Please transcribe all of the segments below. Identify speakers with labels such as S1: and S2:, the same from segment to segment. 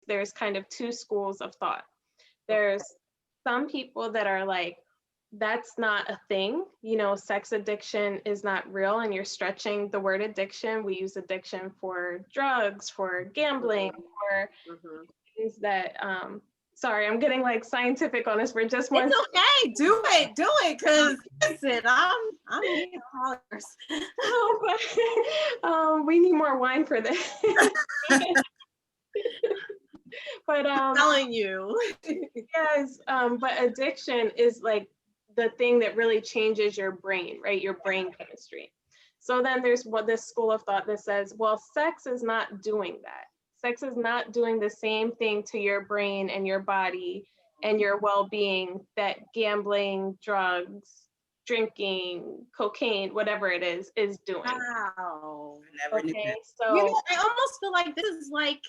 S1: there's kind of two schools of thought. There's some people that are like, that's not a thing, you know, sex addiction is not real, and you're stretching the word addiction. We use addiction for drugs, for gambling, for things that sorry, I'm getting like scientific on this for just one.
S2: It's okay, do it, because listen, I'm eating hollers.
S1: We need more wine for this. But
S2: I'm telling you.
S1: yes, but addiction is like the thing that really changes your brain, right? Your brain chemistry. So then there's this school of thought that says, well, sex is not doing that. Sex is not doing the same thing to your brain and your body and your well-being that gambling, drugs, drinking, cocaine, whatever it is doing.
S2: Wow.
S3: Never knew that.
S1: So
S2: you know, I almost feel like this is like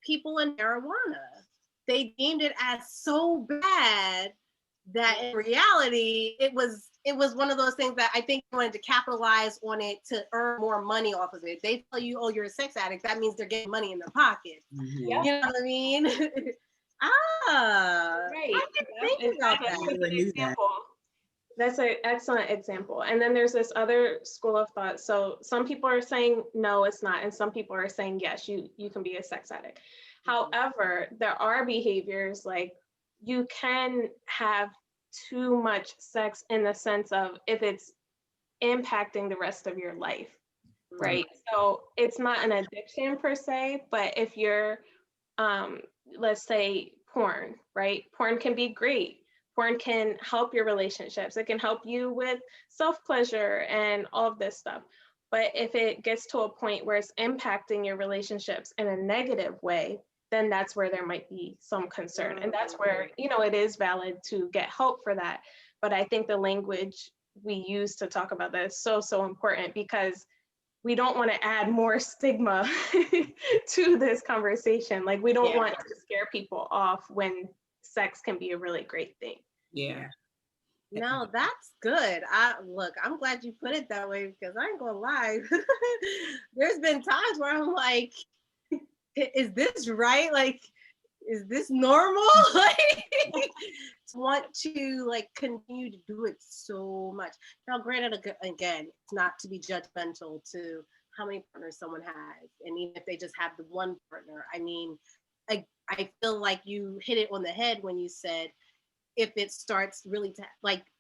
S2: people in marijuana. They deemed it as so bad that in reality it was one of those things that I think wanted to capitalize on it to earn more money off of it. They tell you, oh, you're a sex addict, that means they're getting money in their pocket.
S1: yeah.
S2: You know what I mean?
S1: Right.
S2: I didn't think about
S1: That's
S2: that.
S1: a good example. That's an excellent example. And then there's this other school of thought. So some people are saying, no, it's not. And some people are saying, yes, you can be a sex addict. However, there are behaviors like you can have too much sex in the sense of if it's impacting the rest of your life, right? So it's not an addiction per se, but if you're, let's say porn, right? Porn can be great. Porn can help your relationships. It can help you with self-pleasure and all of this stuff. But if it gets to a point where it's impacting your relationships in a negative way, then that's where there might be some concern. And that's where, you know, it is valid to get help for that. But I think the language we use to talk about that is so important, because we don't want to add more stigma to this conversation. Like we don't want to scare people off when sex can be a really great thing.
S3: Yeah.
S2: No, that's good. I'm glad you put it that way, because I ain't gonna lie. There's been times where I'm like, is this right? Like, is this normal? Like, want to like continue to do it so much. Now, granted, again, it's not to be judgmental to how many partners someone has, and even if they just have the one partner. I mean, I feel like you hit it on the head when you said if it starts really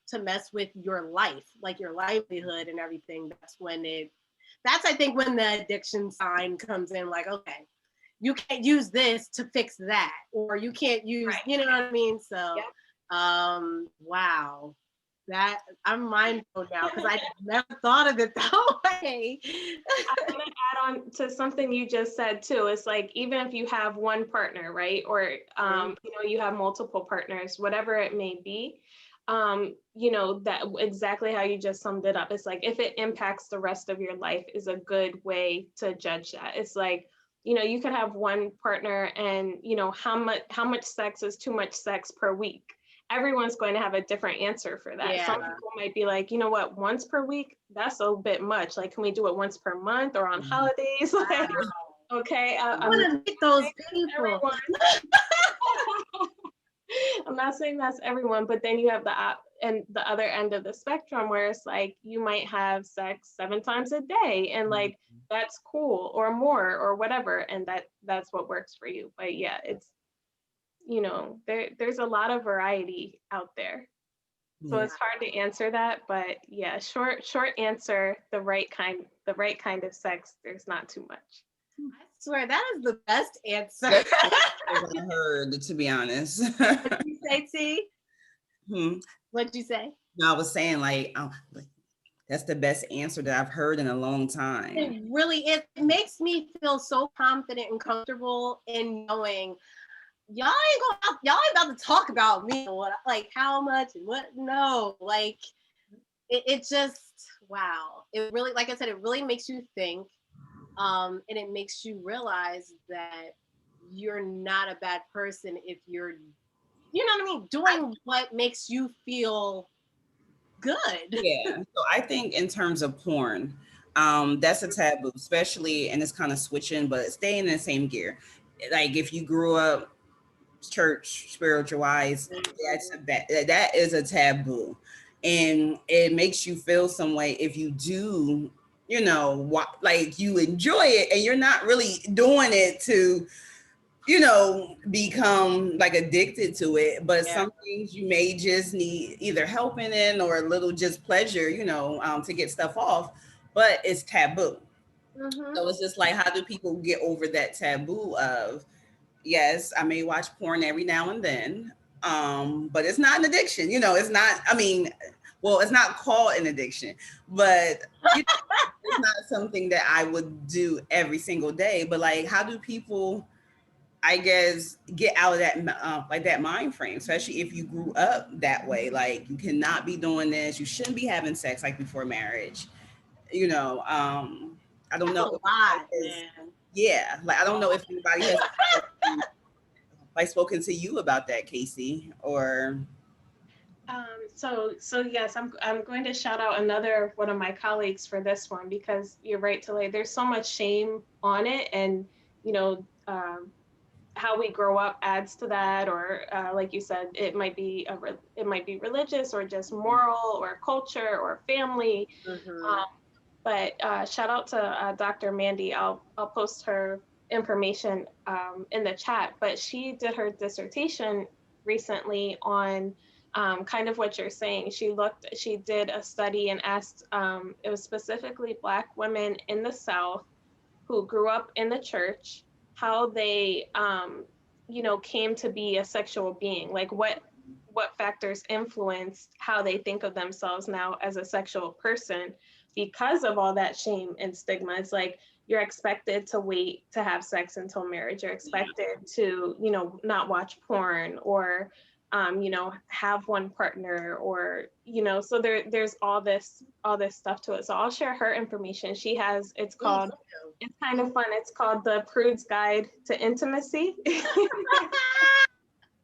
S2: to mess with your life, like your livelihood and everything, that's I think when the addiction sign comes in, like, okay, you can't use this to fix that, or you can't use, you know what I mean? So, wow, that I'm mindful now, because I never thought of it that way.
S1: I want to add on to something you just said too. It's like, even if you have one partner, right? Or, you know, you have multiple partners, whatever it may be, you know, that exactly how you just summed it up. It's like, if it impacts the rest of your life is a good way to judge that. It's like, you know, you could have one partner and, you know, how much sex is too much sex per week? Everyone's going to have a different answer for that.
S2: Yeah.
S1: Some people might be like, you know what, once per week, that's a bit much. Like, can we do it once per month or on holidays? Like, okay.
S2: I want to meet those people.
S1: I'm not saying that's everyone, but then you have the other end of the spectrum where it's like you might have sex 7 times a day, and like that's cool, or more, or whatever, and that's what works for you. But yeah, it's, you know, there's a lot of variety out there, so it's hard to answer that. But yeah, short answer: the right kind of sex. There's not too much.
S2: I swear that is the best answer
S3: I heard, to be honest.
S2: What did you say, T? What'd you say?
S3: No, I was saying like, that's the best answer that I've heard in a long time.
S2: It really is. It makes me feel so confident and comfortable in knowing y'all ain't about to talk about me and what, like, how much and what. No, like it just, wow. It really, like I said, it really makes you think. And it makes you realize that you're not a bad person if you're, you know what I mean, doing what makes you feel good.
S3: Yeah. So I think in terms of porn, that's a taboo, especially, and it's kind of switching, but staying in the same gear. like if you grew up church spiritual wise, that is a taboo, and it makes you feel some way if you do, you know, like you enjoy it and you're not really doing it to, you know, become like addicted to it, but
S2: Yeah.
S3: some things you may just need either helping in or a little just pleasure, you know, to get stuff off, but it's taboo.
S2: Mm-hmm.
S3: So it's just like, how do people get over that taboo of, yes, I may watch porn every now and then, but it's not an addiction. You know, it's not, I mean, well, it's not called an addiction, but you know, it's not something that I would do every single day. But like, how do people, I guess, get out of that like that mind frame, especially if you grew up that way? Like, you cannot be doing this. You shouldn't be having sex like before marriage. You know, I don't
S2: That's
S3: know.
S2: a
S3: If
S2: lot,
S3: anybody has,
S2: man.
S3: yeah, like I don't know if anybody has like spoken to you about that, Casey, or
S1: So yes, I'm going to shout out another one of my colleagues for this one, because you're right, Talay. There's so much shame on it, and you know, how we grow up adds to that, or like you said, it might be it might be religious or just moral or culture or family.
S2: Mm-hmm.
S1: Um, but shout out to Dr. Mandy. I'll post her information in the chat. But she did her dissertation recently on kind of what you're saying. She did a study and asked, it was specifically Black women in the South who grew up in the church, how they, you know, came to be a sexual being, like what factors influenced how they think of themselves now as a sexual person, because of all that shame and stigma. It's like you're expected to wait to have sex until marriage. You're expected to, you know, not watch porn, or you know, have one partner, or you know, so there's all this stuff to it. So I'll share her information. She has, it's called, it's kind of fun. It's called The Prude's Guide to Intimacy.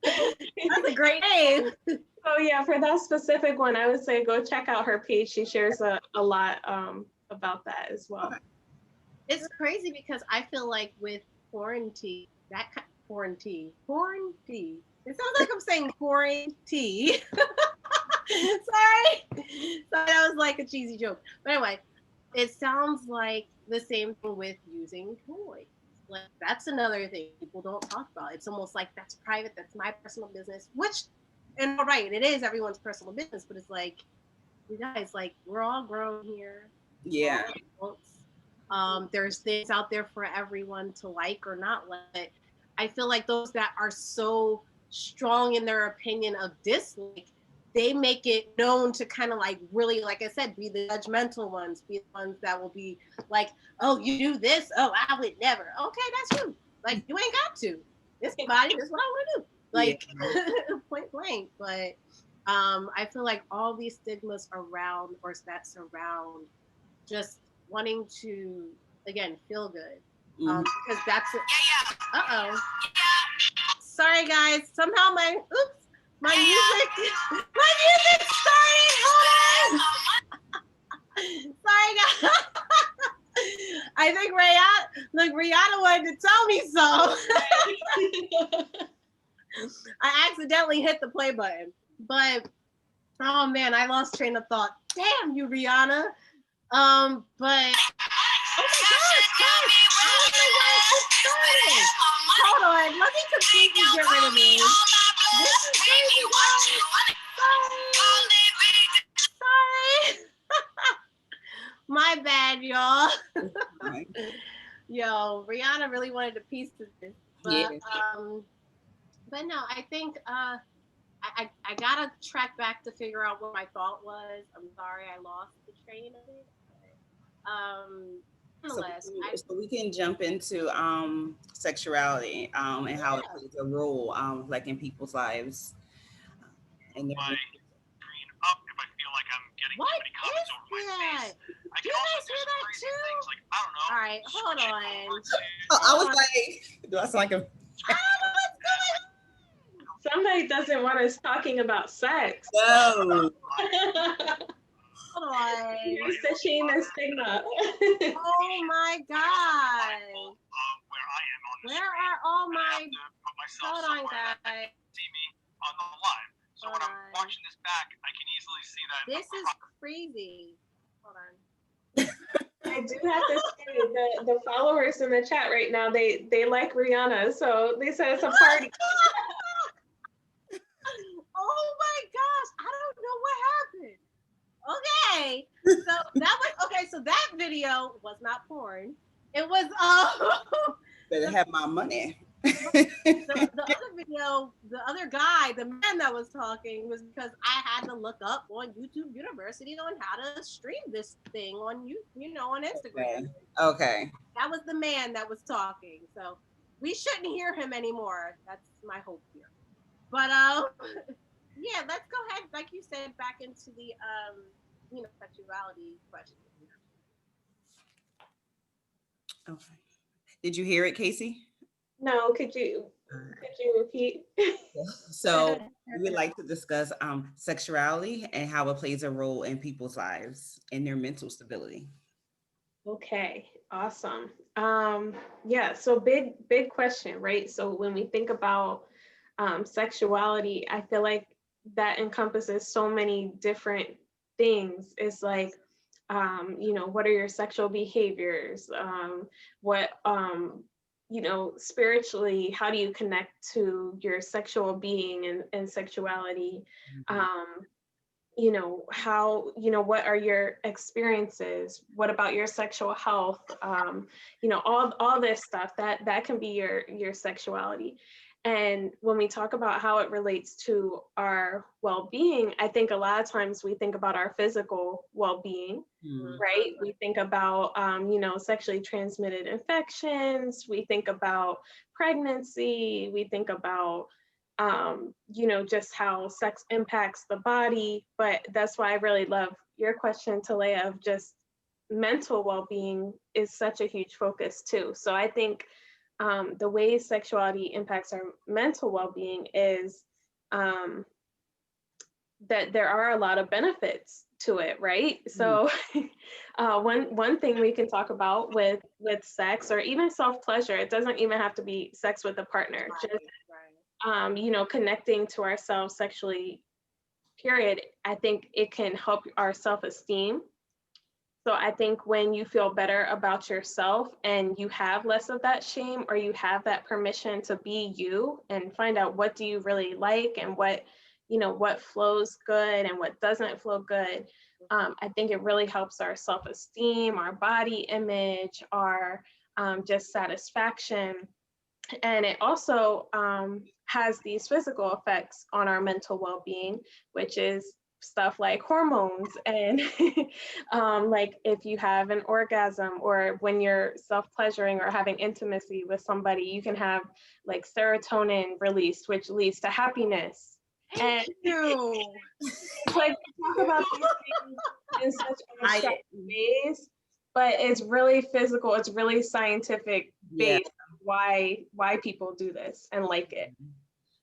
S2: That's a great name.
S1: So yeah, for that specific one, I would say go check out her page. She shares a lot about that as well.
S2: It's crazy because I feel like with quarantine, quarantine. It sounds like I'm saying quarantine. Sorry. That was like a cheesy joke. But anyway, it sounds like the same thing with using toys. Like that's another thing people don't talk about. It's almost like that's private, that's my personal business, which, and all right, it is everyone's personal business, but it's like, you guys, like we're all grown here.
S3: yeah,
S2: There's things out there for everyone to like or not like. I feel like those that are so strong in their opinion of dislike, they make it known to kind of like really, like I said, be the judgmental ones, be the ones that will be like, oh, you do this? Oh, I would never. Okay, that's you. Like, you ain't got to. This body, this is what I want to do. Like, yeah. Point blank. But I feel like all these stigmas around, or that surround just wanting to, again, feel good. Because that's it. Uh-oh. Sorry, guys. Somehow my music started. Hold on. Sorry, guys. I think Rihanna wanted to tell me so. I accidentally hit the play button. But, oh man, I lost train of thought. Damn you, Rihanna. But, oh my gosh, guys. I don't know why it's starting. Hold on, let me completely get rid of me. This is crazy, guys. Sorry. My bad, y'all. Yo, Rihanna really wanted a piece of this. But,
S3: yeah.
S2: But no, I think I gotta track back to figure out what my thought was. I'm sorry I lost the train of it. But, nonetheless,
S3: so we can jump into sexuality and how it plays a role like in people's lives. And
S4: my screen up if I feel like I'm getting too many comments over my face. I can also do some crazy things like, I don't know.
S2: All right, hold on.
S3: I was like, do I sound like a
S1: Somebody doesn't want us talking about sex.
S3: no?
S2: Hold on.
S1: You're stitching the stigma.
S2: Oh my god.
S4: Where I am on the
S2: Where
S4: screen.
S2: are all
S4: I
S2: my?
S4: have to put myself
S2: Hold on,
S4: somewhere that
S2: guys.
S4: they can see me on the line. So
S2: Hold
S4: when I'm
S2: on.
S4: watching this back, I can easily see that.
S2: This is crazy. Hold on.
S1: I do have to say the followers in the chat right now, they like Rihanna, so they said it's a party.
S2: Oh my gosh, I don't know what happened. Okay, so that was okay. So that video was not porn. It was
S3: Better have my money.
S2: the other video, the other guy, the man that was talking was because I had to look up on YouTube University on how to stream this thing on on Instagram.
S3: Okay.
S2: That was the man that was talking. So we shouldn't hear him anymore. That's my hope here. But yeah, let's go ahead, like you said, back into the sexuality question.
S3: Okay. Did you hear it, Kaci?
S1: No, could you repeat?
S3: So we would like to discuss sexuality and how it plays a role in people's lives and their mental stability.
S1: Okay, awesome. Yeah, so big question, right? So when we think about sexuality, I feel like that encompasses so many different things. It's like, what are your sexual behaviors? What, spiritually, how do you connect to your sexual being and sexuality? How, what are your experiences? What about your sexual health? All this stuff that can be your sexuality. And when we talk about how it relates to our well-being, I think a lot of times we think about our physical well-being, right? We think about, sexually transmitted infections. We think about pregnancy. We think about, just how sex impacts the body. But that's why I really love your question, Talea, of just mental well-being is such a huge focus too. So I think the way sexuality impacts our mental well-being is that there are a lot of benefits to it, right? So one thing we can talk about with sex or even self-pleasure, it doesn't even have to be sex with a partner, just connecting to ourselves sexually, period. I think it can help our self-esteem. So I think when you feel better about yourself and you have less of that shame, or you have that permission to be you and find out what do you really like and what flows good and what doesn't flow good. I think it really helps our self-esteem, our body image, our just satisfaction. And it also has these physical effects on our mental well-being, which is stuff like hormones and like if you have an orgasm or when you're self-pleasuring or having intimacy with somebody, you can have like serotonin released, which leads to happiness.
S2: Thank you.
S1: It's like we talk about these things in such abstract ways, but it's really physical, it's really scientific based why people do this and like it.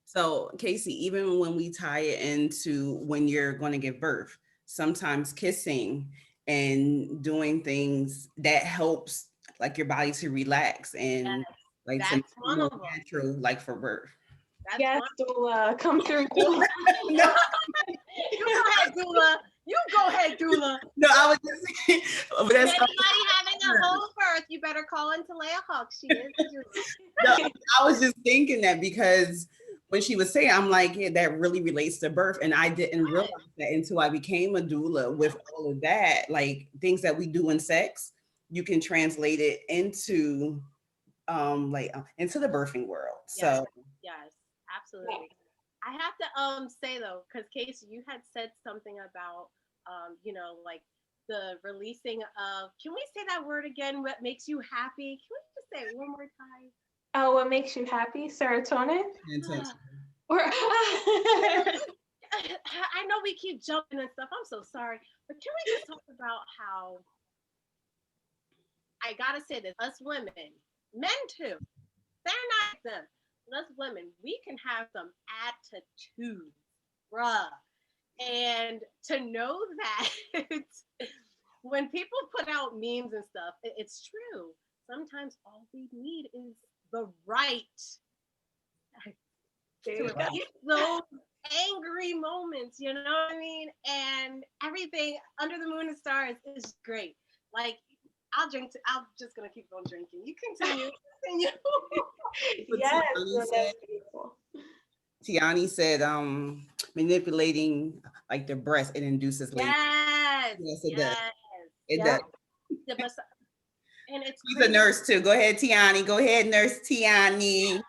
S3: So Kaci, even when we tie it into when you're going to give birth, sometimes kissing and doing things that helps like your body to relax and like to be more natural, like for birth.
S1: Yes, doula, come through, doula.
S2: No. You go ahead, doula. You go ahead, doula.
S3: No, I was just saying. But that's
S2: anybody having a home birth, you better call in Talea Hawk. She is.
S3: No, I was just thinking that because when she was saying, I'm like, yeah, that really relates to birth. And I didn't realize that until I became a doula with all of that, like things that we do in sex, you can translate it into into the birthing world.
S2: Yes,
S3: so
S2: yes, absolutely. I have to say though, because Kaci, you had said something about like the releasing of, can we say that word again? What makes you happy? Can we just say it one more time?
S1: Oh, what makes you happy? Serotonin? Or
S2: I know we keep jumping and stuff. I'm so sorry. But can we just talk about how, I gotta say this, us women, men too, they're not them. Us women, we can have some attitude, bruh. And to know that when people put out memes and stuff, it's true. Sometimes all we need is the right
S1: There
S2: to
S1: you go.
S2: release those angry moments, you know what I mean? And everything under the moon and stars is great. Like, I'm just gonna keep on drinking. You continue.
S1: Yes,
S3: Tiani
S1: well,
S3: said,
S1: that's beautiful.
S3: Tiani said, manipulating like the breast, it induces labor.
S2: Yes.
S3: Yes, it does.
S2: Yes.
S3: It
S1: Yeah.
S3: does.
S2: The and it's
S3: She's a
S2: crazy.
S3: nurse too. Go ahead, Tiani. Go ahead, Nurse Tiani.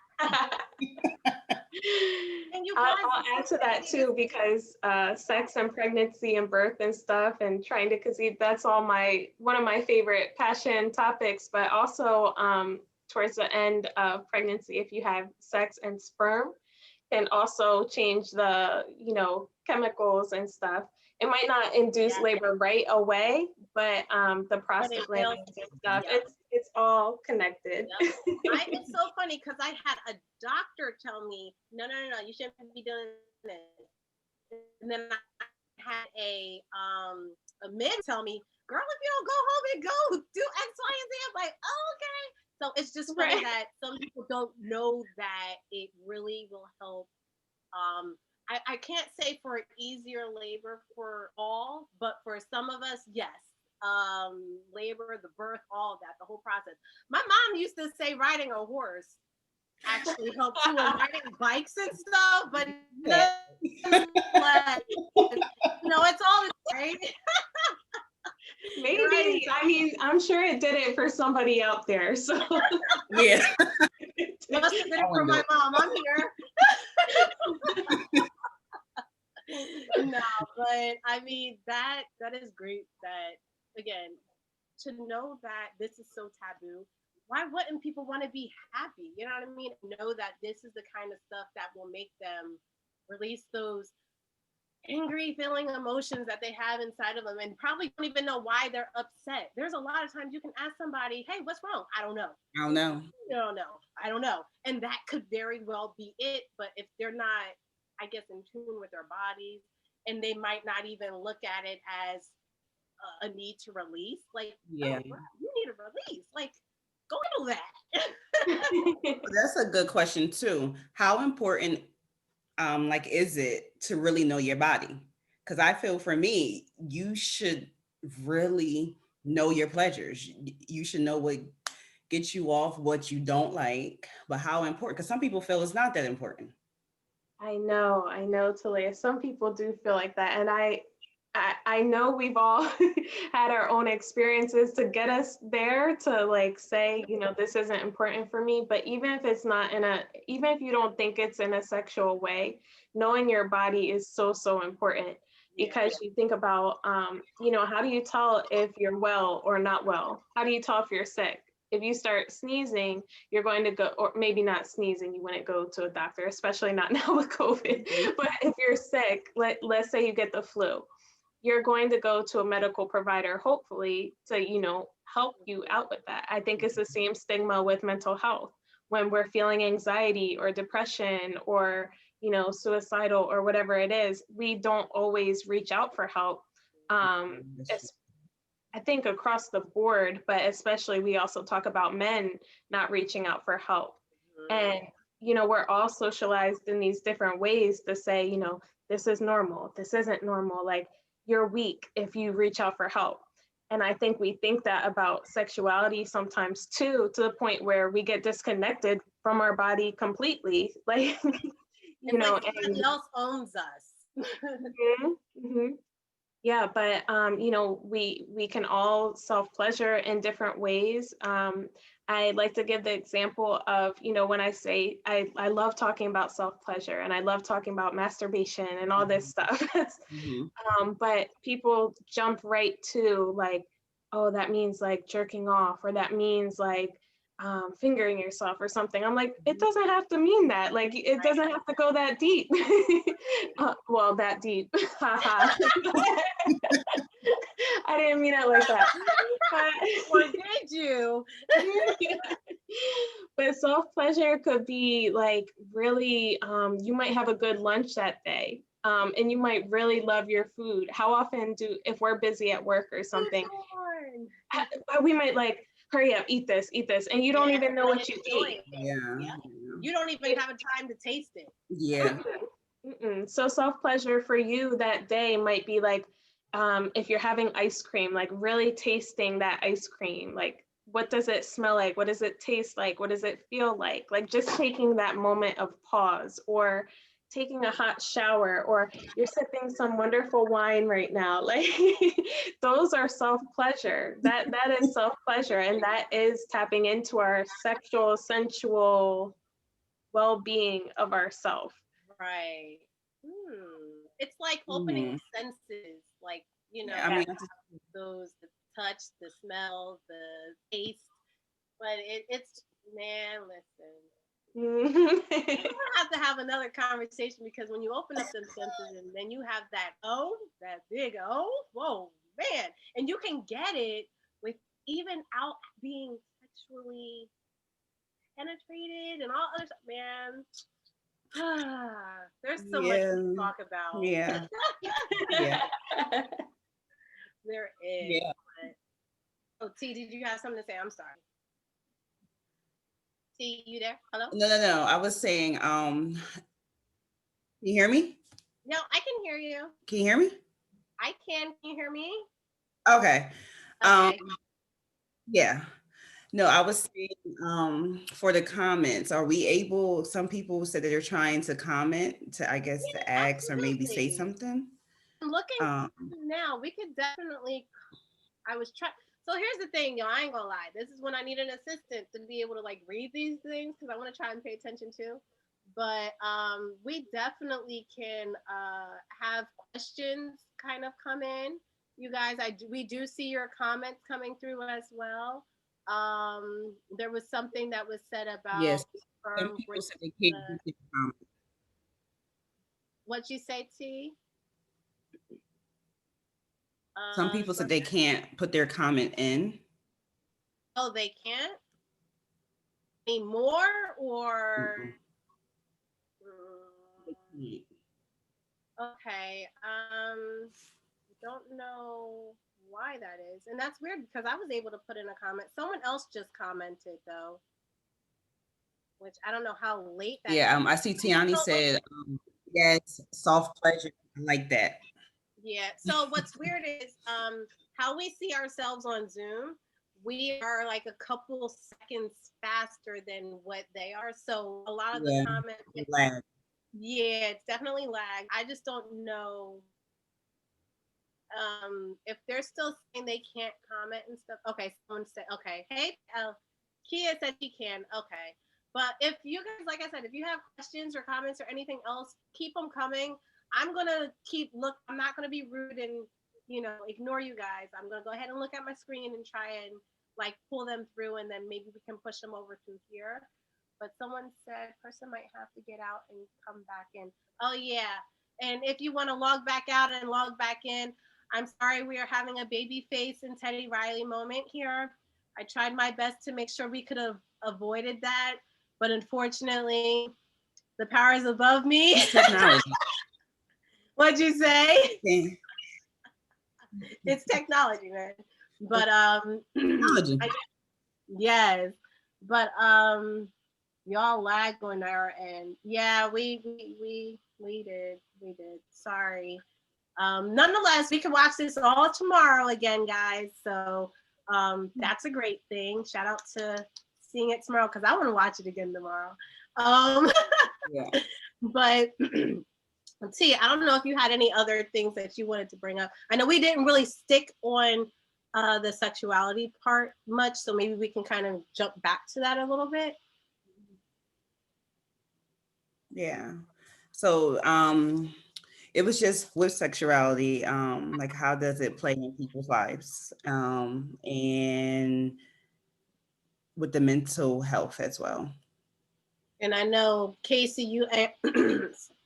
S2: And you
S1: I'll
S2: guys,
S1: add to that too, because sex and pregnancy and birth and stuff and trying to conceive, that's all one of my favorite passion topics. But also towards the end of pregnancy, if you have sex and sperm, can also change the, chemicals and stuff. It might not induce labor right away, but the prostaglandins and stuff, it's all connected.
S2: Yep. It's so funny because I had a doctor tell me, no, you shouldn't be doing this. And then I had a mid tell me, girl, if you don't go home and go do X, Y, and Z, I'm like, oh, okay. So it's just funny that some people don't know that it really will help. I can't say for easier labor for all, but for some of us, yes. Labor, the birth, all of that, the whole process. My mom used to say riding a horse actually helped too, and riding bikes and stuff, but it's all the same.
S1: Maybe, right? I mean, I'm sure it did it for somebody out there, so.
S3: Yeah.
S2: Must have did it for my mom. I'm here. No, but I mean, that is great that, again, to know that this is so taboo. Why wouldn't people want to be happy? You know what I mean? Know that this is the kind of stuff that will make them release those angry feeling emotions that they have inside of them, and probably don't even know why they're upset. There's a lot of times you can ask somebody, hey, what's wrong? I don't know.
S3: I don't know.
S2: You don't know. I don't know. And that could very well be it. But if they're not, I guess, in tune with their bodies, and they might not even look at it as a need to release, like,
S3: yeah,
S2: oh, you need a release. Like, go handle that.
S3: That's a good question too. How important is it to really know your body? Because I feel for me, you should really know your pleasures. You should know what gets you off, what you don't like, but how important, because some people feel it's not that important.
S1: I know, Talia. Some people do feel like that. And I know we've all had our own experiences to get us there to like say, this isn't important for me. But even if it's not even if you don't think it's in a sexual way, knowing your body is so, so important. Because you think about, how do you tell if you're well or not well? How do you tell if you're sick? If you start sneezing, you're going to go, or maybe not sneezing, you wouldn't go to a doctor, especially not now with COVID. But if you're sick, let's say you get the flu, you're going to go to a medical provider, hopefully, to, help you out with that. I think it's the same stigma with mental health. When we're feeling anxiety or depression or, suicidal or whatever it is, we don't always reach out for help. I think across the board, but especially we also talk about men not reaching out for help. And, we're all socialized in these different ways to say, this is normal, this isn't normal. Like, you're weak if you reach out for help. And I think we think that about sexuality sometimes too, to the point where we get disconnected from our body completely. Like,
S2: like somebody else owns us.
S1: Yeah, but we can all self-pleasure in different ways. I like to give the example of, when I say I love talking about self-pleasure and I love talking about masturbation and all this stuff. But people jump right to like, oh, that means like jerking off, or that means like fingering yourself or something. I'm like, it doesn't have to mean that. Like, it doesn't have to go that deep. Well, that deep. I didn't mean it like that.
S2: Or did you?
S1: But self-pleasure could be like really, you might have a good lunch that day. And you might really love your food. How often if we're busy at work or something, we might like, hurry up, eat this, and you don't even know what you ate.
S3: Yeah.
S2: You don't even have a time to taste it.
S3: Yeah.
S1: So self-pleasure for you that day might be like, if you're having ice cream, like really tasting that ice cream, like what does it smell like? What does it taste like? What does it feel like? Like just taking that moment of pause, or taking a hot shower, or you're sipping some wonderful wine right now. Like those are self-pleasure. That is self-pleasure, and that is tapping into our sexual, sensual well-being of ourself.
S2: Right. It's like opening senses, like,
S3: Yeah, I mean,
S2: those, the touch, the smell, the taste. But it's, man, listen. We have to have another conversation, because when you open up them senses and then you have that big whoa, man. And you can get it with even out being sexually penetrated and all other stuff, man. There's so much to talk about.
S3: Yeah. Yeah.
S2: There is.
S3: Yeah.
S2: Oh, T, did you have something to say? I'm sorry. T, you there? Hello?
S3: No. I was saying, you hear me?
S2: No, I can hear you.
S3: Can you hear me?
S2: I can. Can you hear me?
S3: Okay.
S2: Okay.
S3: Yeah. No, I was saying, for the comments, are we able, some people said that they're trying to comment to, I guess, to ask or maybe say something.
S2: I'm looking now. We could definitely, so here's the thing, y'all, I ain't gonna lie. This is when I need an assistant to be able to like read these things, because I want to try and pay attention too. But we definitely can have questions kind of come in. You guys, we do see your comments coming through as well. There was something that was said about,
S3: yes, some people said they can't do the comment.
S2: What you say, T?
S3: Some people said they can't put their comment in.
S2: Oh, they can't? Any more, or? Okay. Don't know why that is. And that's weird, because I was able to put in a comment. Someone else just commented though, which I don't know how late that
S3: is. I see Tiani said, yes, soft pleasure. I like that.
S2: Yeah. So what's weird is how we see ourselves on Zoom. We are like a couple seconds faster than what they are. So a lot of the comments
S3: lag.
S2: Yeah, it's definitely lag. I just don't know if they're still saying they can't comment and stuff. Okay, someone said, okay, hey, Kia said she can. Okay, but if you guys, like I said, if you have questions or comments or anything else, keep them coming. I'm gonna I'm not gonna be rude and ignore you guys. I'm gonna go ahead and look at my screen and try and like pull them through, and then maybe we can push them over to here. But someone said person might have to get out and come back in. Oh yeah, and if you want to log back out and log back in, I'm sorry, we are having a baby face and Teddy Riley moment here. I tried my best to make sure we could have avoided that, but unfortunately, the powers above me.
S3: Technology.
S2: What'd you say?
S3: Yeah.
S2: It's technology, man. But
S3: technology.
S2: Yes, but y'all lag on there, and yeah, we did. Sorry. Nonetheless, we can watch this all tomorrow again, guys. So that's a great thing. Shout out to seeing it tomorrow, because I want to watch it again tomorrow.
S3: Yeah.
S2: But T, I don't know if you had any other things that you wanted to bring up. I know we didn't really stick on the sexuality part much, so maybe we can kind of jump back to that a little bit.
S3: Yeah. So it was just with sexuality, like how does it play in people's lives, and with the mental health as well.
S2: And I know Kaci, you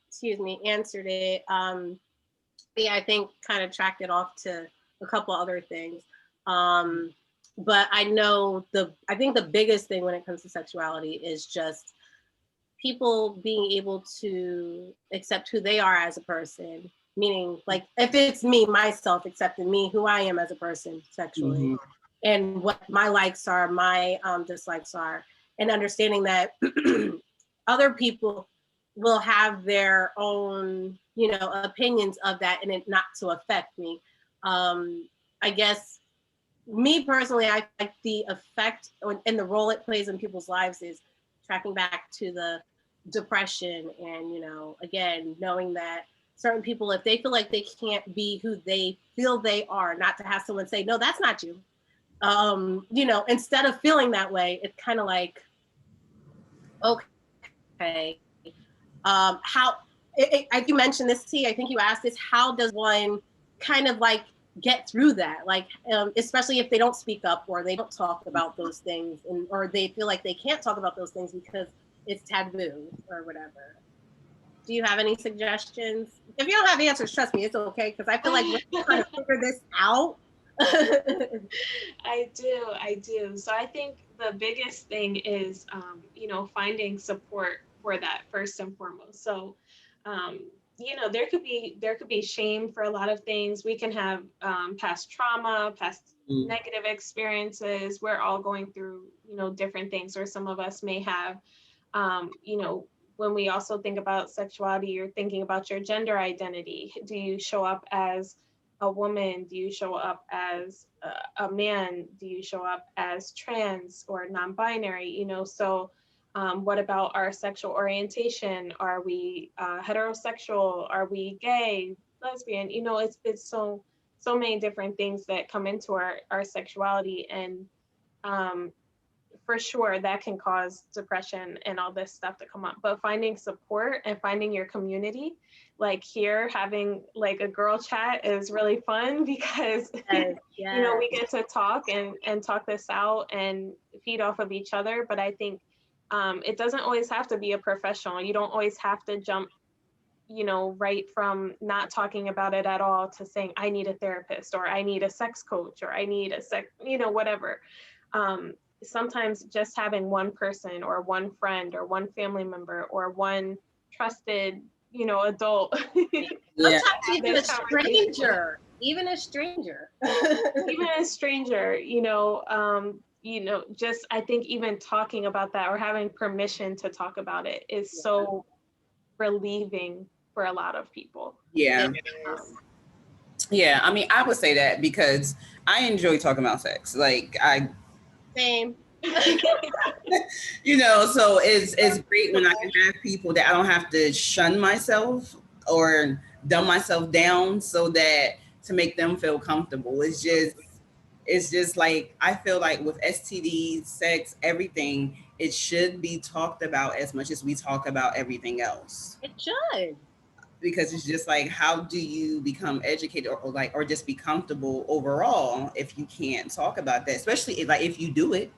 S2: excuse me, answered it. Yeah, I think kind of tracked it off to a couple other things. But I know I think the biggest thing when it comes to sexuality is just people being able to accept who they are as a person. Meaning, like, if it's me, myself, accepting me, who I am as a person sexually. and what my likes are, my dislikes are, and understanding that other people will have their own, you know, opinions of that, and it not to affect me. I guess me personally, I like the effect and the role it plays in people's lives is tracking back to the depression, and, you know, again, knowing that certain people, if they feel like they can't be who they feel they are, not to have someone say, no, that's not you. You know, instead of feeling that way, it's kind of like, okay, how, you mentioned this, T, I think you asked this, how does one kind of like get through that? Like, especially if they don't speak up or they don't talk about those things, and or they feel like they can't talk about those things because it's taboo or whatever. Do you have any suggestions? If you don't have answers, trust me, it's okay, because I feel like we're trying to figure this out.
S1: I do. So I think the biggest thing is, you know, finding support for that first and foremost. So, you know, there could be shame for a lot of things. We can have past trauma, past negative experiences. We're all going through, you know, different things, or some of us may have, you know, when we also think about sexuality, you're thinking about your gender identity. Do you show up as a woman? Do you show up as a man? Do you show up as trans or non-binary? You know, so what about our sexual orientation? Are we heterosexual? Are we gay, lesbian? You know, it's so many different things that come into our sexuality, and for sure that can cause depression and all this stuff to come up. But finding support and finding your community, like here, having like a girl chat is really fun because
S2: Yes.
S1: you know, we get to talk and talk this out and feed off of each other. But I think it doesn't always have to be a professional. You don't always have to jump, you know, right from not talking about it at all to saying I need a therapist, or I need a sex coach, or I need a sex, you know, whatever. Sometimes just having one person or one friend or one family member or one trusted, you know, adult.
S3: Yeah.
S2: Even a stranger.
S1: Even a stranger, you know, just I think even talking about that or having permission to talk about it is so relieving for a lot of people.
S3: Yeah. Yeah, I mean, I would say that because I enjoy talking about sex. Like
S2: Same.
S3: you know, so it's great when I can have people that I don't have to shun myself or dumb myself down so that to make them feel comfortable. It's just like I feel like with STDs, sex, everything, it should be talked about as much as we talk about everything else.
S2: It should.
S3: Because it's just like, how do you become educated or just be comfortable overall if you can't talk about that, especially if you do it,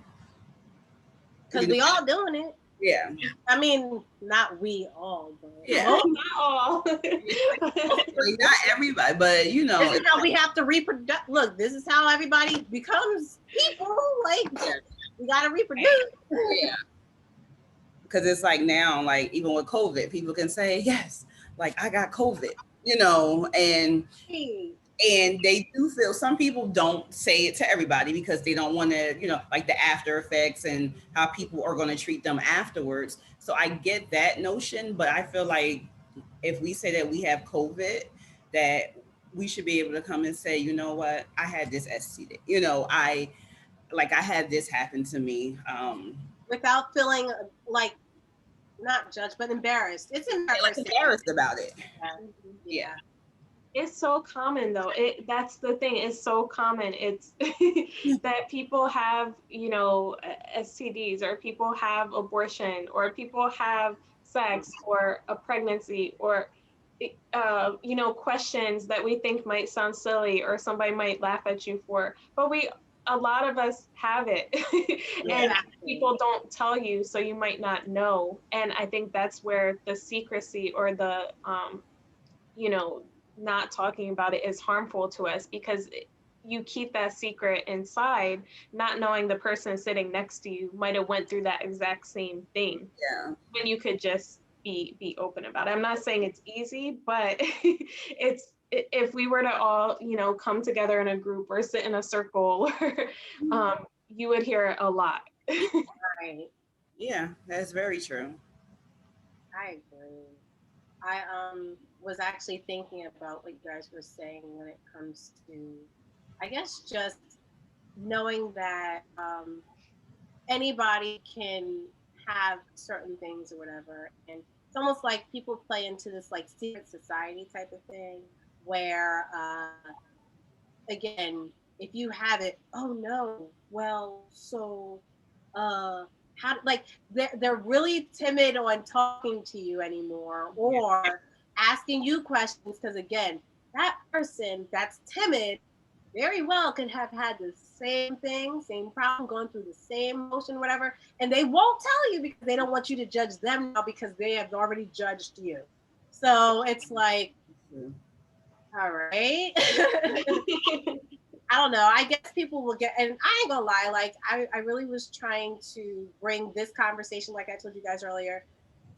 S2: because we all doing it.
S3: Yeah.
S2: I mean, not we all, but
S1: not all.
S3: Not everybody, but you know,
S2: this is how we have to reproduce. Look, this is how everybody becomes people. Like we gotta reproduce.
S3: Yeah. Because it's like now, like even with COVID, people can say, yes, like I got COVID, you know, and they do feel, some people don't say it to everybody because they don't want to, you know, like the after effects and how people are going to treat them afterwards. So I get that notion, but I feel like if we say that we have COVID, that we should be able to come and say, you know what, I had this STD, you know, I had this happen to me.
S2: Without feeling like not judged, but embarrassed. It's embarrassing.
S3: Embarrassed about it.
S2: Yeah.
S1: It's so common though. That's the thing. It's so common. It's that people have, you know, STDs, or people have abortion, or people have sex or a pregnancy, or you know, questions that we think might sound silly or somebody might laugh at you for, but a lot of us have it. And people don't tell you, so you might not know. And I think that's where the secrecy or the you know, not talking about it is harmful to us, because you keep that secret inside, not knowing the person sitting next to you might have went through that exact same thing.
S3: Yeah.
S1: When you could just be open about it. I'm not saying it's easy, but if we were to all, come together in a group or sit in a circle, you would hear a lot.
S2: Right.
S3: Yeah, that's very true.
S2: I agree. I was actually thinking about what you guys were saying when it comes to, I guess, just knowing that anybody can have certain things or whatever, and it's almost like people play into this like secret society type of thing, where again, if you have it, oh no, well, so how, like, they're really timid on talking to you anymore or asking you questions, because again, that person that's timid very well could have had the same thing, same problem, going through the same motion, whatever, and they won't tell you because they don't want you to judge them now because they have already judged you. So it's like, all right. I don't know. I guess people will get, and I ain't gonna lie, like I really was trying to bring this conversation, like I told you guys earlier,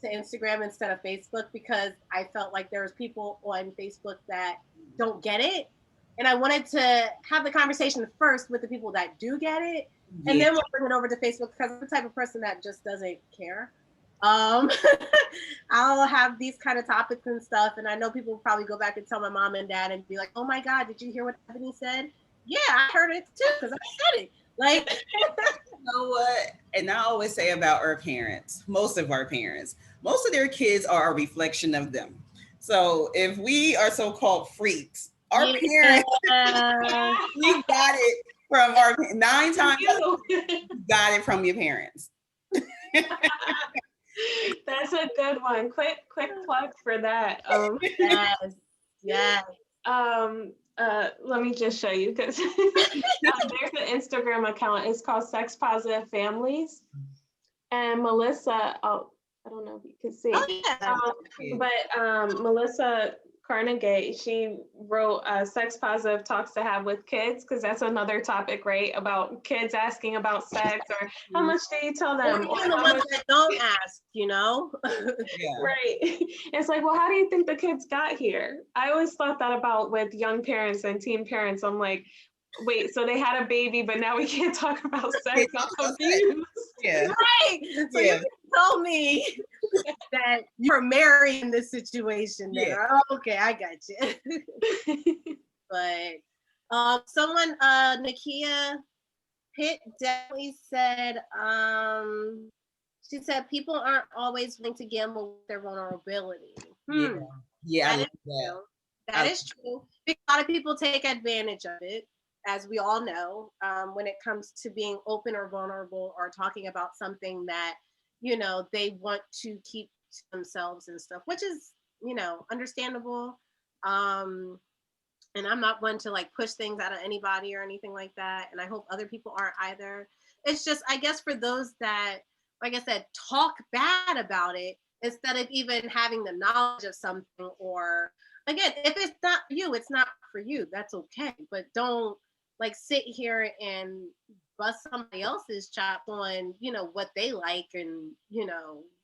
S2: to Instagram instead of Facebook, because I felt like there was people on Facebook that don't get it. And I wanted to have the conversation first with the people that do get it. And
S3: Yeah.
S2: then we'll bring it over to Facebook, because I'm the type of person that just doesn't care. Um, I'll have these kind of topics and stuff, and I know people will probably go back and tell my mom and dad and be like, "Oh my God, did you hear what Ebony said?" Yeah, I heard it too because I said it. Like,
S3: You know what? And I always say about our parents, most of our parents, most of their kids are a reflection of them. So if we are so-called freaks, our
S2: yeah.
S3: parents, we got it from our 9 times out of 10, you got it from your parents.
S1: That's a good one. Quick plug for that.
S2: Yes, yes.
S1: Let me just show you, because there's an Instagram account. It's called Sex Positive Families, and Melissa. Oh, I don't know if you can see.
S2: Oh yeah.
S1: But Melissa Carnegie, she wrote Sex Positive Talks to Have with Kids, because that's another topic, right? About kids asking about sex, or how much do you tell them?
S2: Or even the ones that don't ask, you know?
S3: Yeah.
S1: Right. It's like, well, how do you think the kids got here? I always thought that about with young parents and teen parents. I'm like, wait, so they had a baby, but now we can't talk about sex. I'm confused.
S3: Yeah.
S2: Right. So
S3: Yeah.
S2: you can tell me that you're married in this situation. Then.
S3: Yeah.
S2: Oh, okay, I got you. But someone, Nakia Pitt definitely said, she said people aren't always willing to gamble with their vulnerability.
S3: Yeah. Yeah. I
S2: That
S3: love
S2: is
S3: that.
S2: true. That is true. A lot of people take advantage of it, as we all know, when it comes to being open or vulnerable or talking about something that, they want to keep to themselves and stuff, which is, understandable. And I'm not one to like push things out of anybody or anything like that. And I hope other people aren't either. It's just, I guess, for those that, like I said, talk bad about it instead of even having the knowledge of something, or again, if it's not for you, it's not for you. That's okay. But don't like sit here and bust somebody else's chop on, what they like. And,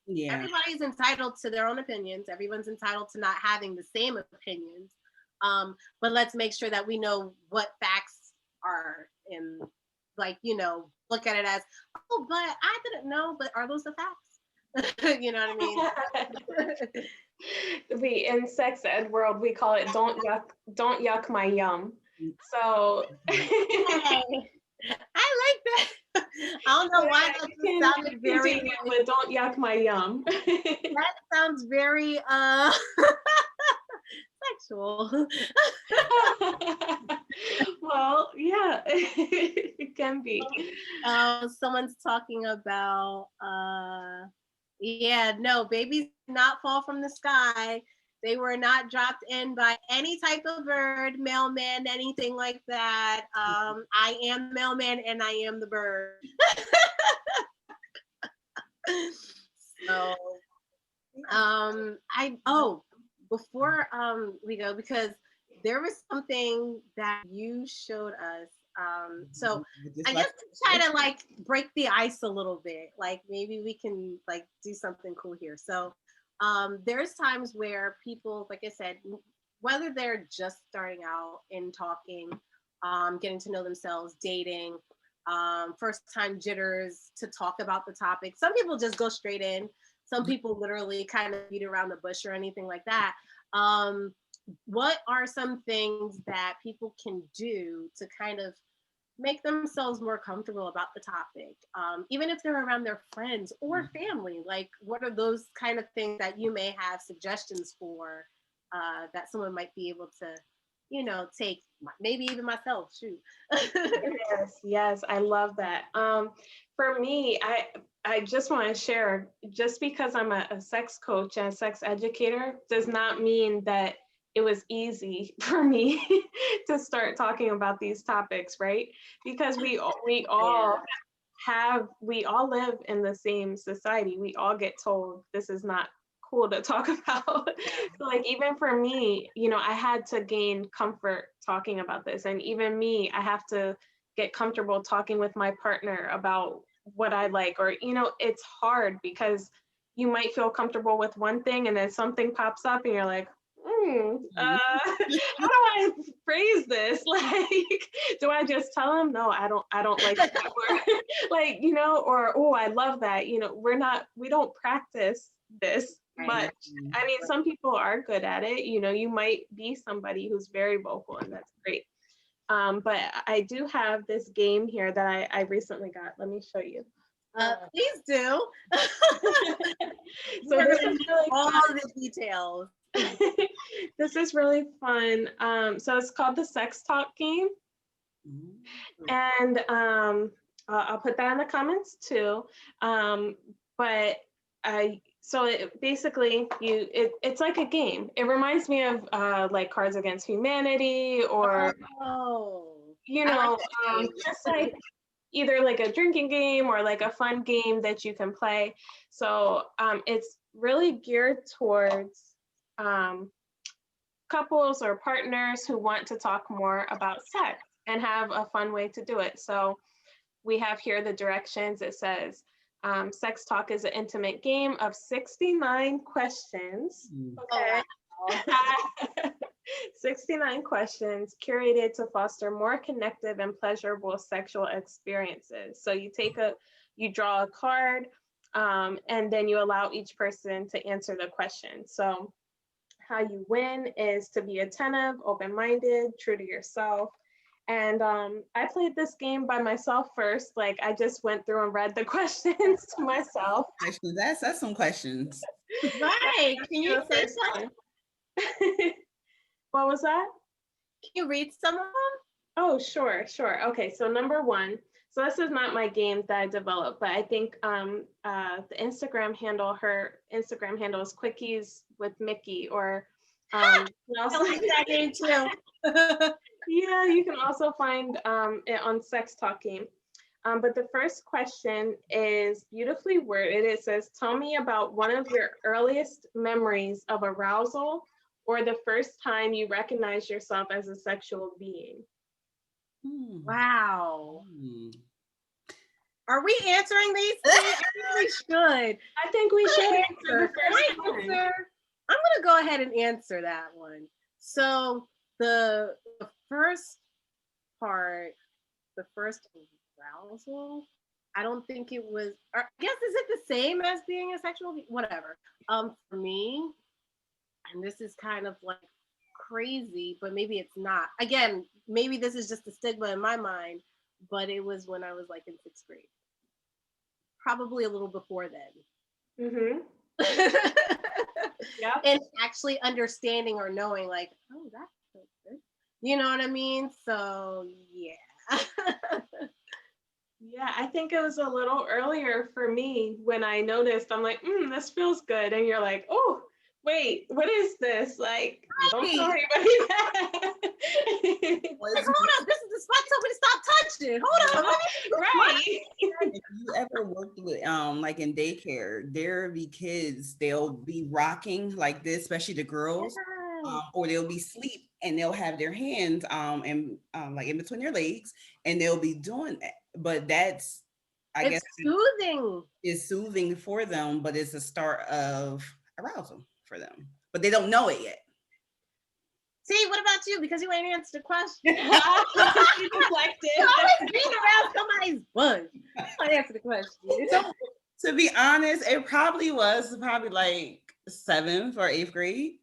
S3: Yeah.
S2: everybody's entitled to their own opinions. Everyone's entitled to not having the same opinions. But let's make sure that we know what facts are, and like, look at it as, oh, but I didn't know, but are those the facts? You know what I mean?
S1: In sex ed world, we call it don't yuck my yum. So
S2: I like that. I don't know why that just sounded very
S1: but don't yuck my yum.
S2: That sounds very sexual.
S1: Well, yeah, it can be.
S2: Someone's talking about no, babies did not fall from the sky. They were not dropped in by any type of bird, mailman, anything like that. I am the mailman and I am the bird. So before we go, because there was something that you showed us. So I guess try to like break the ice a little bit. Like maybe we can like do something cool here. So there's times where people, like I said, whether they're just starting out in talking, getting to know themselves, dating, first time jitters to talk about the topic. Some people just go straight in. Some people literally kind of beat around the bush or anything like that. What are some things that people can do to kind of make themselves more comfortable about the topic, even if they're around their friends or family? Like, what are those kind of things that you may have suggestions for, that someone might be able to, take? Maybe even myself, shoot.
S1: Yes, I love that. For me, I just want to share, just because I'm a sex coach and a sex educator does not mean that it was easy for me to start talking about these topics, right? Because we all live in the same society. We all get told this is not cool to talk about. So like, even for me, I had to gain comfort talking about this. And even me, I have to get comfortable talking with my partner about what I like, or, it's hard because you might feel comfortable with one thing and then something pops up and you're like, how do I phrase this? Like, do I just tell him, no, I don't like that word. Like, or, oh, I love that. We don't practice this much. I mean, some people are good at it. You might be somebody who's very vocal, and that's great. But I do have this game here that I recently got. Let me show you.
S2: Please do.
S1: So this is really
S2: all
S1: fun.
S2: the details.
S1: This is really fun. So it's called the Sex Talk game. And I'll put that in the comments too. But basically it's like a game. It reminds me of like Cards Against Humanity, or just like either like a drinking game or like a fun game that you can play. So it's really geared towards couples or partners who want to talk more about sex and have a fun way to do it. So we have here the directions. It says, Sex Talk is an intimate game of 69 questions. Okay. 69 questions curated to foster more connective and pleasurable sexual experiences. So you draw a card, and then you allow each person to answer the question. So how you win is to be attentive, open-minded, true to yourself. And I played this game by myself first. Like, I just went through and read the questions to myself.
S3: Actually, that's some questions.
S2: Right. Can you say some?
S1: What was that?
S2: Can you read some of them?
S1: Oh, sure. Okay, so number one. So this is not my game that I developed, but I think the Instagram handle, her Instagram handle is Quickies with Mickey, or
S2: I like that name too.
S1: Yeah, you can also find it on Sex Talking. But the first question is beautifully worded. It says, tell me about one of your earliest memories of arousal, or the first time you recognized yourself as a sexual being.
S2: Wow. Are we answering these? I think we should.
S1: I think we should answer the first one.
S2: I'm going to go ahead and answer that one. So the first part, the first arousal, I don't think it was, I guess, is it the same as being a sexual, whatever. For me, and this is kind of like crazy, but maybe it's not. Again, maybe this is just a stigma in my mind, but it was when I was like in 6th grade. Probably a little before then.
S1: Mm-hmm. Yeah.
S2: And actually understanding or knowing like, oh, that's so good. You know what I mean? So yeah.
S1: Yeah, I think it was a little earlier for me when I noticed. I'm like, this feels good. And you're like, oh, wait, what is this? Like, don't tell anybody that.
S2: Like, hold up, this is the spot. Tell me to stop touching. Hold up.
S1: Right.
S3: If you ever worked with like in daycare, there be kids, they'll be rocking like this, especially the girls, or they'll be asleep and they'll have their hands and like in between their legs, and they'll be doing that. But that's, I guess,
S2: soothing.
S3: It's soothing for them, but it's a start of arousal for them. But they don't know it yet.
S2: See, what about you? Because you ain't answered the question.
S1: She deflected.
S2: Always being around somebody's bush. I answer the question.
S3: So, to be honest, it probably was like 7th or 8th grade.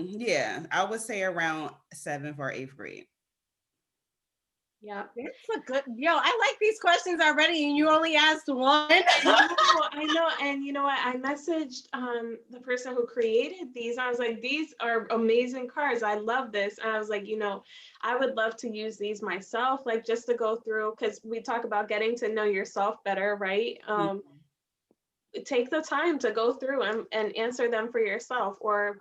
S3: Yeah, I would say around 7th or 8th grade.
S1: Yeah.
S2: That's a good, I like these questions already, and you only asked one.
S1: I know. And you know what? I messaged the person who created these. I was like, these are amazing cards. I love this. And I was like, I would love to use these myself, like just to go through, because we talk about getting to know yourself better, right? Take the time to go through and answer them for yourself, or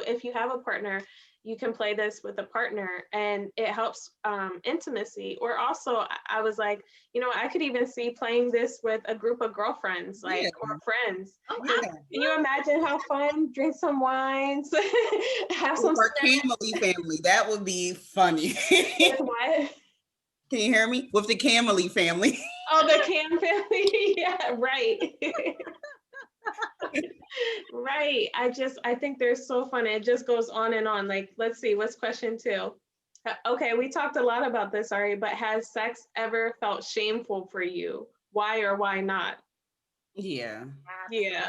S1: if you have a partner, you can play this with a partner, and it helps intimacy. Or also, I was like, I could even see playing this with a group of girlfriends, like, or friends.
S2: Yeah.
S1: Can you imagine how fun? Drink some wines, have some
S3: Our Camely family, that would be funny.
S1: With what?
S3: Can you hear me? With the Camely family.
S1: Oh, the Cam family. Yeah, right. Right. I think they're so fun. It just goes on and on. Like, let's see, what's question 2? Okay, we talked a lot about this already, but has sex ever felt shameful for you? Why or why not?
S3: Yeah.
S1: Yeah.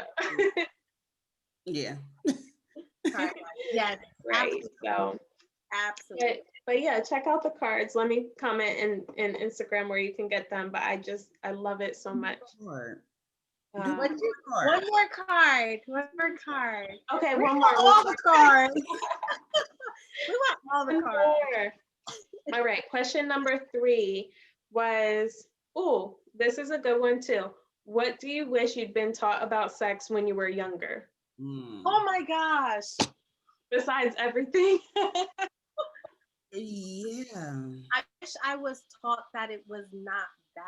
S3: Yeah.
S2: Yes.
S1: Right. So
S2: Absolutely.
S1: but yeah, check out the cards. Let me comment in Instagram where you can get them. But I love it so much.
S2: One more card.
S1: Okay,
S2: We
S1: one
S2: want
S1: more.
S2: all the cards. We want all the cards.
S1: All right, question number 3 was, this is a good one too. What do you wish you'd been taught about sex when you were younger?
S2: Oh my gosh.
S1: Besides everything.
S3: Yeah.
S2: I wish I was taught that it was not bad.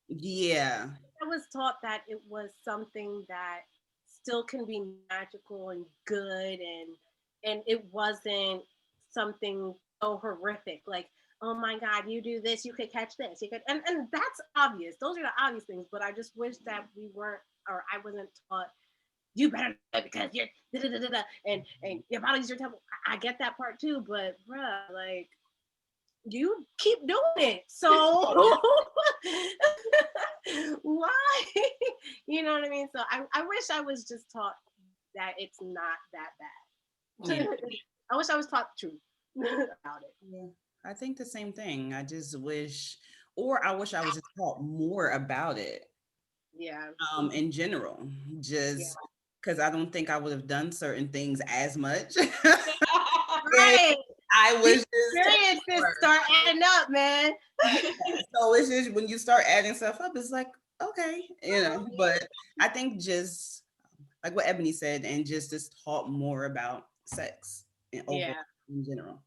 S3: Yeah.
S2: I was taught that it was something that still can be magical and good, and it wasn't something so horrific. Like, oh my God, you do this, you could catch this, you could, and that's obvious. Those are the obvious things. But I just wish that we weren't, or I wasn't taught, you better do it because you're and your body's your temple. I get that part too, but bruh, like, you keep doing it. So why? You know what I mean? So I wish I was just taught that it's not that bad.
S3: Yeah.
S2: I wish I was taught the truth about it.
S3: Yeah. I think the same thing. I just wish, or I wish I was just taught more about it.
S2: Yeah.
S3: In general, just because I don't think I would have done certain things as much.
S2: Right.
S3: I wish
S2: experiences start adding up, man.
S3: So it's just when you start adding stuff up, it's like, okay, but I think just like what Ebony said, and just taught more about sex and in general.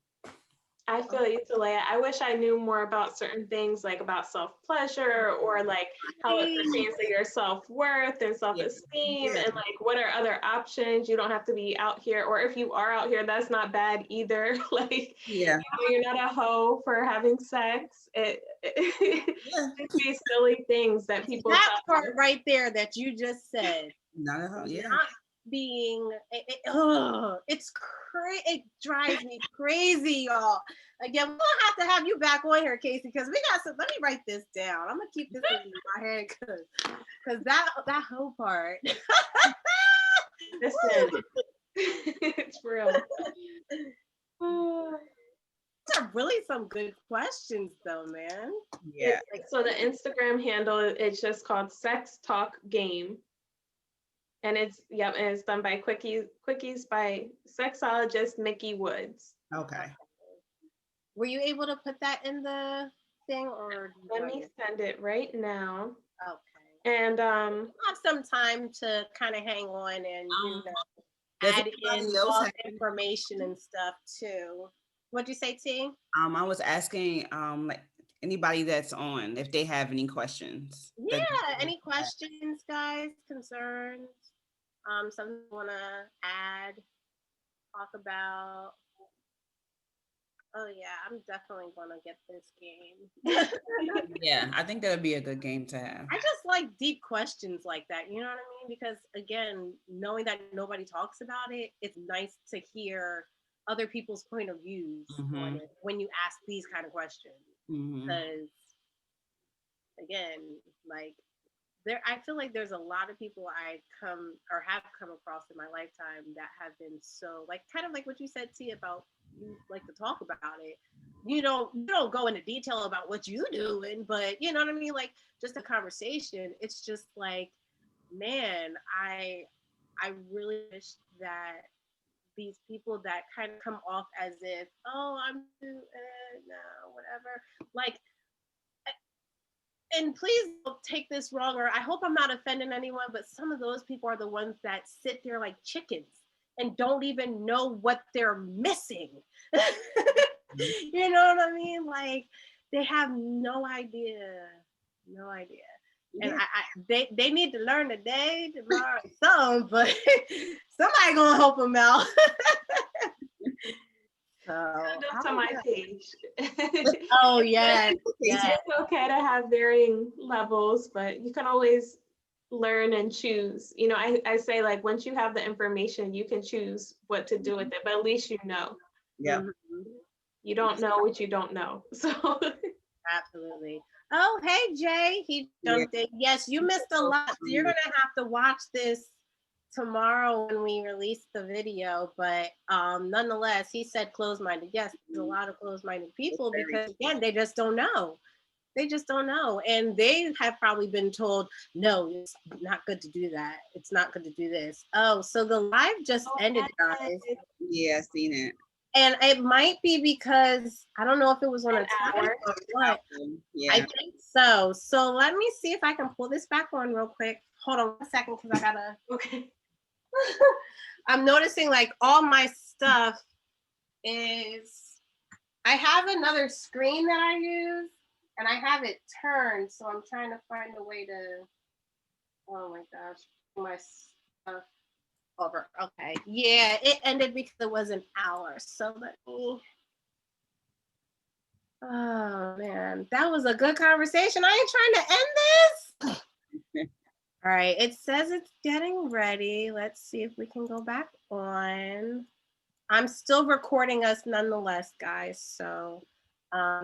S1: I feel you, Talaya. I wish I knew more about certain things, like about self-pleasure, or like how it pertains to your self-worth and self-esteem, and like what are other options. You don't have to be out here, or if you are out here, that's not bad either. Like, you're not a hoe for having sex. It could be silly things that people.
S2: That part right there that you just said.
S3: Not a hoe. Yeah.
S2: Not being it drives me crazy, y'all. Again, we'll have to have you back on here, Kaci, because we got some. Let me write this down. I'm gonna keep this in my head because that whole part.
S1: Listen, it's real.
S2: These are really some good questions, though, man.
S3: Yeah.
S1: So the Instagram handle, it's just called Sex Talk Game. And it's done by Quickies by sexologist Mickey Woods.
S3: Okay.
S2: Were you able to put that in the thing, or
S1: let me send it right now?
S2: Okay.
S1: And
S2: have some time to kind of hang on and add in all information and stuff too. What'd you say, T?
S3: I was asking like anybody that's on if they have any questions.
S2: Yeah, any questions, guys, concerns, something you want to add, talk about. Oh yeah, I'm definitely gonna get this game.
S3: Yeah, I think that would be a good game to have.
S2: I just like deep questions like that, you know what I mean? Because again, knowing that nobody talks about it, it's nice to hear other people's point of views on it when you ask these kind of questions. Because again, like I feel like there's a lot of people I have come across in my lifetime that have been so like kind of like what you said, T, about you like to talk about it. You don't go into detail about what you doing, but you know what I mean? Like just a conversation. It's just like, man, I really wish that these people that kind of come off as if, oh, I'm too, no, whatever. Like, and please don't take this wrong, or I hope I'm not offending anyone, but some of those people are the ones that sit there like chickens and don't even know what they're missing. You know what I mean? Like they have no idea. And they need to learn today, tomorrow, something, but somebody gonna help them out.
S1: Send them to my page.
S2: Oh yeah.
S1: It's okay to have varying levels, but you can always learn and choose. You know, I say like once you have the information, you can choose what to do with it, but at least you know.
S3: Yeah.
S1: You don't know what you don't know. So
S2: absolutely. Oh, hey Jay, he jumped in. Yes, you missed a lot. So you're gonna have to watch this tomorrow when we release the video, but nonetheless, he said closed-minded. Yes, there's a lot of closed-minded people because again, they just don't know. And they have probably been told, no, it's not good to do that. It's not good to do this. Oh, so the live just ended, guys.
S3: Yeah, I seen it.
S2: And it might be because I don't know if it was on a hour or what. Yeah. I think so. So let me see if I can pull this back on real quick. Hold on 1 second because I gotta. Okay. I'm noticing like all my stuff is. I have another screen that I use, and I have it turned. So I'm trying to find a way to. Oh my gosh, my stuff. Over. Okay. Yeah, it ended because it was an hour. So let me. Oh man, that was a good conversation. I ain't trying to end this. All right. It says it's getting ready. Let's see if we can go back on. I'm still recording us nonetheless, guys. So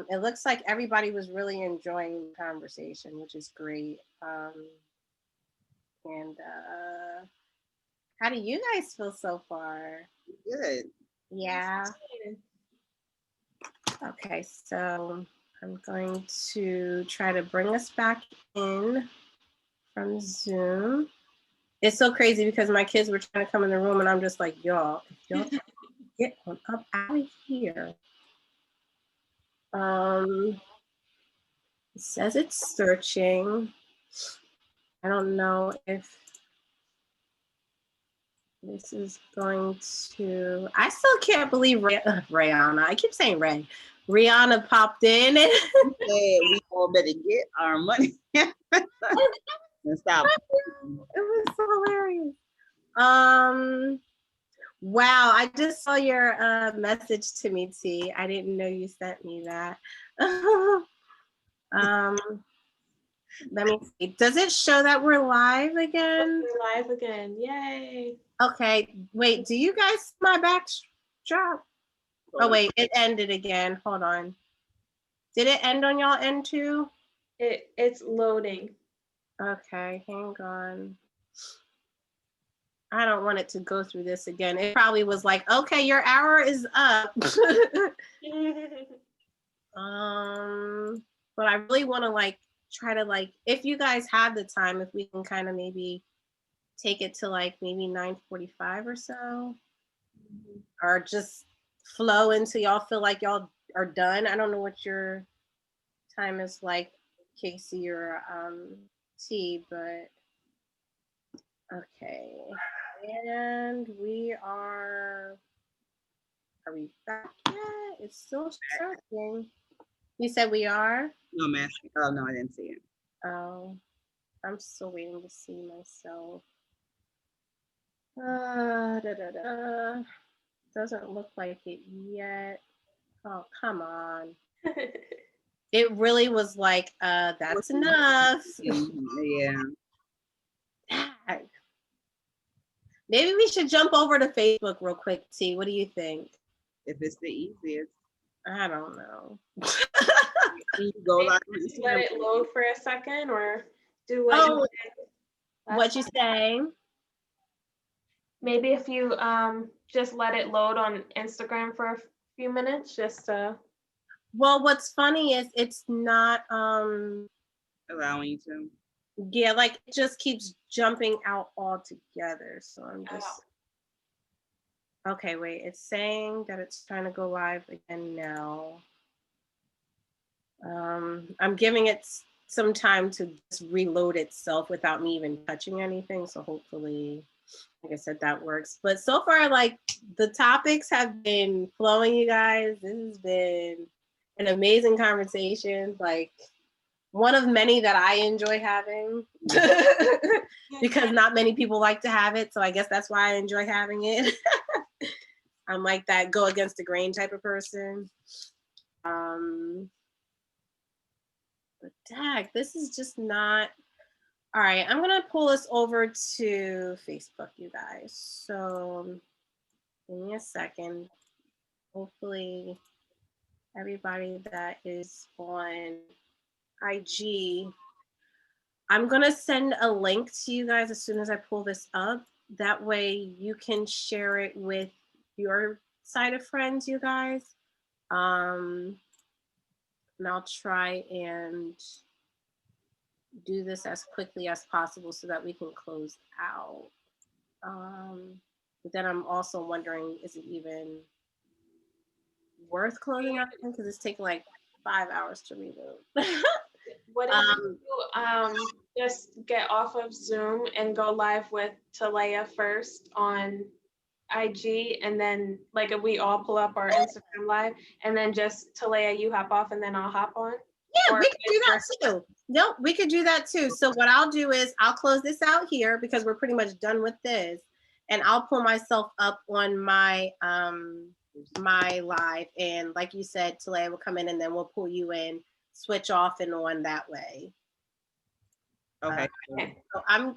S2: it looks like everybody was really enjoying the conversation, which is great. And how do you guys feel so far?
S3: Good.
S2: Yeah. Okay, so I'm going to try to bring us back in from Zoom. It's so crazy because my kids were trying to come in the room and I'm just like, y'all get on up out of here. It says it's searching. I don't know if this is going to, I still can't believe Rihanna. I keep saying Ray. Rihanna popped in. And
S3: we all better get our money. Stop.
S2: It was so hilarious. Wow, I just saw your message to me, T. I didn't know you sent me that. Let me see. Does it show that we're live again?
S1: We're live again. Yay.
S2: Okay. Wait, do you guys see my backdrop? Oh, wait, it ended again. Hold on. Did it end on y'all end too?
S1: It's loading.
S2: Okay, hang on. I don't want it to go through this again. It probably was like, okay, your hour is up. But I really want to like try to like, if you guys have the time, if we can kind of maybe take it to like maybe 9:45 or so, or just flow until y'all feel like y'all are done. I don't know what your time is like, Kaci or T, but okay. And we are we back yet? It's still searching. You said we are?
S3: No, man. Oh, no, I didn't see it.
S2: Oh, I'm still waiting to see myself. Doesn't look like it yet. Oh, come on. It really was like, that's enough.
S3: Yeah.
S2: Maybe we should jump over to Facebook real quick, T. What do you think?
S3: if it's the easiest.
S2: I don't know.
S3: You go live on
S1: Just
S3: Instagram.
S1: let it load for a second, or do what you
S2: Oh,
S1: did
S2: what
S1: last
S2: you
S1: time.
S2: saying?
S1: Maybe if you just let it load on Instagram for a few minutes, just to.
S2: Well, what's funny is it's not
S3: Allowing you to.
S2: yeah, like it just keeps jumping out altogether. So I'm just okay, wait, it's saying that it's trying to go live again now. I'm giving it some time to just reload itself without me even touching anything. So hopefully, like I said, that works. But so far, like the topics have been flowing, you guys. This has been an amazing conversation. Like one of many that I enjoy having because not many people like to have it. So I guess that's why I enjoy having it. I'm like that go against the grain type of person. But dag, this is just not. All right, I'm gonna pull this over to Facebook, you guys. So give me a second. Hopefully everybody that is on IG, I'm gonna send a link to you guys as soon as I pull this up. That way you can share it with your side of friends, you guys. And I'll try and do this as quickly as possible so that we can close out. But then I'm also wondering, is it even worth closing out because it's taking like 5 hours to reload.
S1: What if you just get off of Zoom and go live with Talaya first on IG, and then like if we all pull up our Instagram live, and then just Talaya, you hop off and then I'll hop on?
S2: Yeah,
S1: Or
S2: we could do that too. No, we could do that too. So what I'll do is I'll close this out here because we're pretty much done with this, and I'll pull myself up on my my live, and like you said, Talaya will come in and then we'll pull you in, switch off and on that way.
S3: Okay.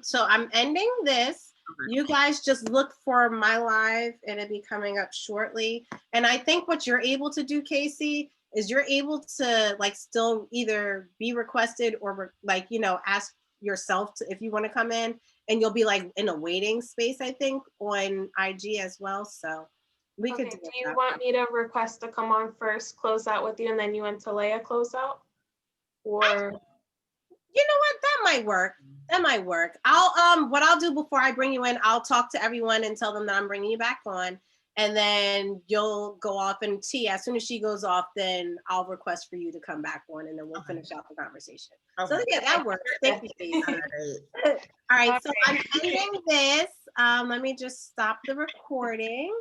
S2: So I'm ending this. Okay. You guys just look for my live and it'll be coming up shortly. And I think what you're able to do, Kaci, is you're able to like still either be requested or like, you know, ask yourself to, if you want to come in, and you'll be like in a waiting space, I think, on IG as well. So we could do
S1: you want me to request to come on first, close out with you, and then you and Talaya close out? Or
S2: you know what, that might work. That might work. I'll what I'll do before I bring you in, I'll talk to everyone and tell them that I'm bringing you back on, and then you'll go off, and T, as soon as she goes off, then I'll request for you to come back on, and then we'll finish out the conversation. So yeah, that works. Thank you. All right, so I'm ending this. Let me just stop the recording.